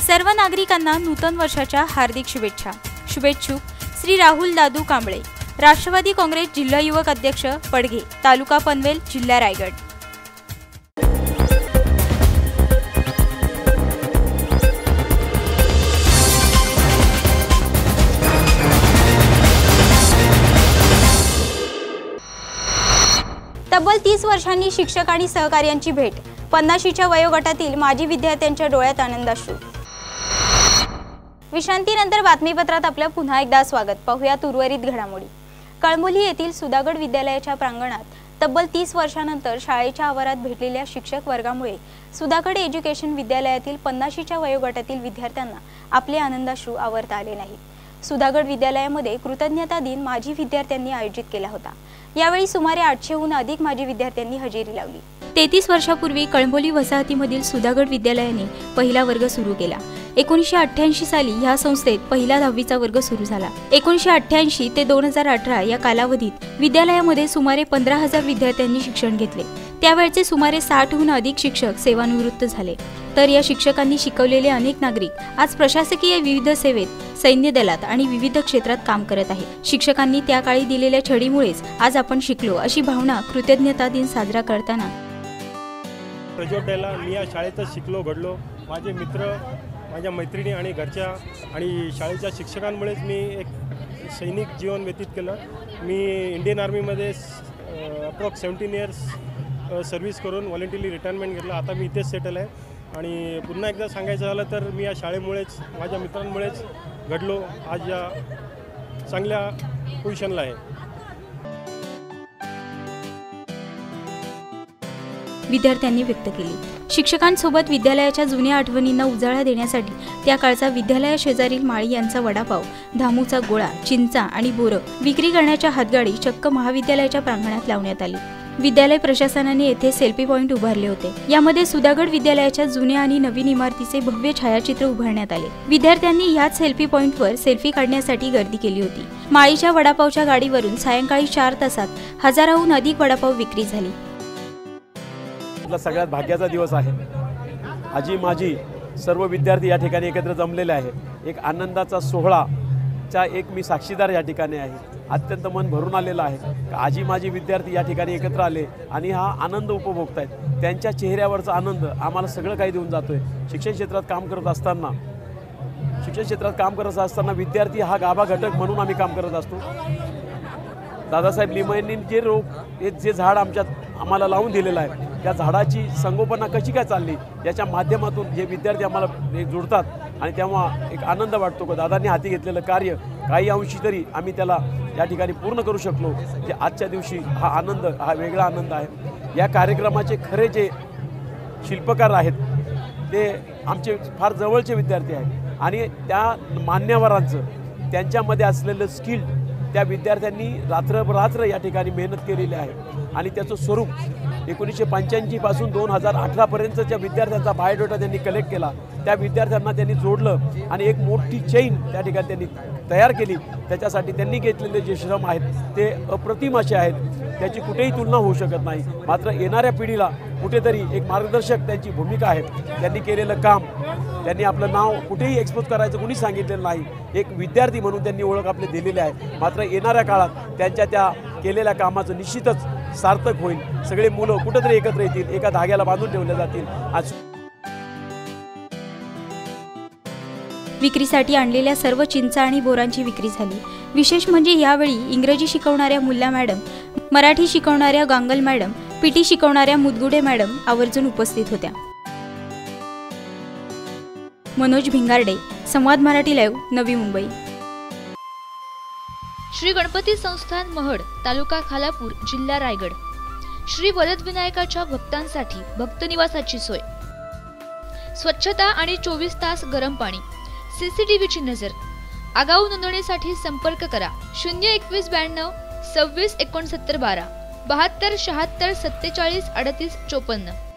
सर्व नागरिकांना नूतन वर्षाच्या हार्दिक शुभेच्छा। शुभेच्छुक श्री राहुल दादू कांबळे, राष्ट्रवादी काँग्रेस जिल्हा युवक अध्यक्ष पडघे, तालुका पनवेल, जिल्हा रायगड। तब्बल 30 वर्षांनी शिक्षक आणि सहकार्यांची भेट, 50च्या वयोगटातील माजी विद्यार्थ्यांच्या डोळ्यात आनंदाश्रू। विश्रांतीनंतर बातमीपत्रात आपलं पुन्हा एकदा स्वागत। पाहूयात उर्वरित घडामोडी। कळंबोली येथील सुधागड विद्यालयाच्या प्रांगणात तब्बल 30 वर्षांनंतर शाळेच्या आवारात भेटलेल्या शिक्षक वर्गामुळे सुधागड एज्युकेशन विद्यालयातील 50च्या वयोगटातील विद्यार्थ्यांना आपले आनंदाश्रू आवरता आले नाहीत। सुधागड विद्यालयामध्ये कृतज्ञता दिन माजी विद्यार्थ्यांनी आयोजित केला होता। यावेळी सुमारे 800हून अधिक माजी विद्यार्थ्यांनी हजेरी लावली। 33 वर्षापूर्वी कळंबोली वसाहतीमधील सुधागड विद्यालयाने पहिला वर्ग सुरू केला। 1988 साली ह्या संस्थेत पहिला 10वीचा वर्ग सुरू झाला। 1988 ते 2018 या कालावधीत विद्यालयामध्ये सुमारे 15,000 विद्यार्थ्यांनी शिक्षण घेतले। त्यावेळचे सुमारे 60हून अधिक शिक्षक सेवानिवृत्त झाले। तर या शिक्षकांनी शिकवलेले अनेक नागरिक आज प्रशासकीय विविध सेवेत, सैन्य दलात आणि विविध क्षेत्रात काम करत आहेत। शिक्षकांनी त्या काळी दिलेल्या छडीमुळेच आज आपण शिकलो, अशी भावना कृतज्ञता दिन साजरा करताना प्रज्वलला मी या शाळेतच शिकलो, घडलो। माझे मित्र, माझ्या मैत्रिणी आणि घरच्या आणि शाळेच्या शिक्षकांमुळेच मी एक सैनिक जीवन व्यतीत केलं। मी इंडियन आर्मीमध्ये अप्रॉक्स 17 इयर्स सर्व्हिस करून व्हॉलंटरी रिटायरमेंट घेतलं। आता मी इथेच सेटल आहे आणि पुन्हा एकदा सांगायचं झालं तर मी या शाळेमुळेच, माझ्या मित्रांमुळेच घडलो, आज या चांगल्या पोझिशनला आहे। विद्यार्थ्यांनी व्यक्त केली। शिक्षकांसोबत विद्यालयाच्या जुन्या आठवणींना उजाळा देण्यासाठी त्या काळचा विद्यालया शेजारील माळी यांचा वडापाव, धामूचा गोळा, चिंचा आणि बोरं विक्री करण्याच्या हातगाडी चक्क महाविद्यालयाच्या प्रांगणात लावण्यात आली। विद्यालय प्रशासनाने येथे सेल्फी पॉइंट उभारले होते। यामध्ये सुधागड विद्यालयाच्या जुन्या आणि नवीन इमारतीचे भव्य छायाचित्र उभारण्यात आले। विद्यार्थ्यांनी याच सेल्फी पॉइंटवर सेल्फी काढण्यासाठी गर्दी केली होती। माळीच्या वडापावच्या गाडीवरून सायंकाळी 4 तासात हजाराहून अधिक वडापाव विक्री झाली। सगळ्यात भाग्याचा दिवस आहे। आजी माजी सर्व विद्यार्थी या ठिकाणी एकत्र जमलेले आहे। एक आनंदाचा सोहळाचा एक मी साक्षीदार या ठिकाणी आहे। अत्यंत मन भरून आलेलं आहे। आजी माजी विद्यार्थी या ठिकाणी एकत्र आले आणि हा आनंद उपभोगतायत। त्यांच्या चेहऱ्यावरचा आनंद आम्हाला सगळं काही देऊन जातोय। शिक्षण क्षेत्रात काम करत असताना विद्यार्थी हा गाभा घटक म्हणून आम्ही काम करत असतो। दादासाहेब लिमयेंनी जे झाड आम्हाला लावून दिलेलं आहे, त्या झाडाची संगोपना कशी काय चालली याच्या माध्यमातून जे विद्यार्थी आम्हाला जुळतात आणि तेव्हा एक आनंद वाटतो की दादांनी हाती घेतलेलं कार्य काही अंशी तरी आम्ही त्याला या ठिकाणी पूर्ण करू शकलो। जे आजच्या दिवशी हा आनंद, हा वेगळा आनंद आहे। या कार्यक्रमाचे खरे जे शिल्पकार आहेत ते आमचे फार जवळचे विद्यार्थी आहेत आणि त्या मान्यवरांचं त्यांच्यामध्ये असलेलं स्किल त्या विद्यार्थ्यांनी रात्र या ठिकाणी मेहनत केलेली आहे आणि त्याचं स्वरूप 1985 पासून 2018 पर्यंतच्या विद्यार्थ्यांचा बायोडेटा त्यांनी कलेक्ट केला। त्या विद्यार्थ्यांना त्यांनी जोडलं आणि एक मोठी चेन त्या ठिकाणी त्यांनी तयार केली। त्याच्यासाठी त्यांनी घेतलेले जे श्रम आहेत ते अप्रतिम असे आहेत, त्याची कुठेही तुलना होऊ शकत नाही। मात्र येणाऱ्या पिढीला कुठेतरी एक मार्गदर्शक त्यांची भूमिका आहे। त्यांनी केलेलं काम, त्यांनी आपलं नाव कुठेही एक्सपोज करायचं कुणी सांगितलेलं नाही। एक विद्यार्थी म्हणून त्यांनी ओळख आपली दिलेली आहे। मात्र येणाऱ्या काळात त्यांच्या त्या केलेल्या कामाचं निश्चितच सार्थक होईल। सगळे मुलं कुठेतरी एकत्र येतील, एका धाग्याला बांधून ठेवले जातील। आज विक्रीसाठी आणलेल्या सर्व चिंचा आणि बोरांची विक्री झाली। विशेष म्हणजे यावेळी इंग्रजी शिकवणाऱ्या मुल्ला मॅडम, मराठी शिकवणाऱ्या गांगल मॅडम, पीटी शिकवणाऱ्या मुदगुडे मॅडम आवर्जून उपस्थित होत्या। मनोज भिंगारडे, संवाद मराठी लाईव्ह, नवी मुंबई। श्री गणपती संस्थान महड, तालुका खालापूर, जिल्हा रायगड। श्री वरदविनायकाच्या भक्तांसाठी भक्त निवासाची सोय, स्वच्छता आणि 24 तास गरम पाणी, CCTVची नजर। आगाऊ नोंदणीसाठी संपर्क करा 021 92 26 69 12 72 76 47 38 54।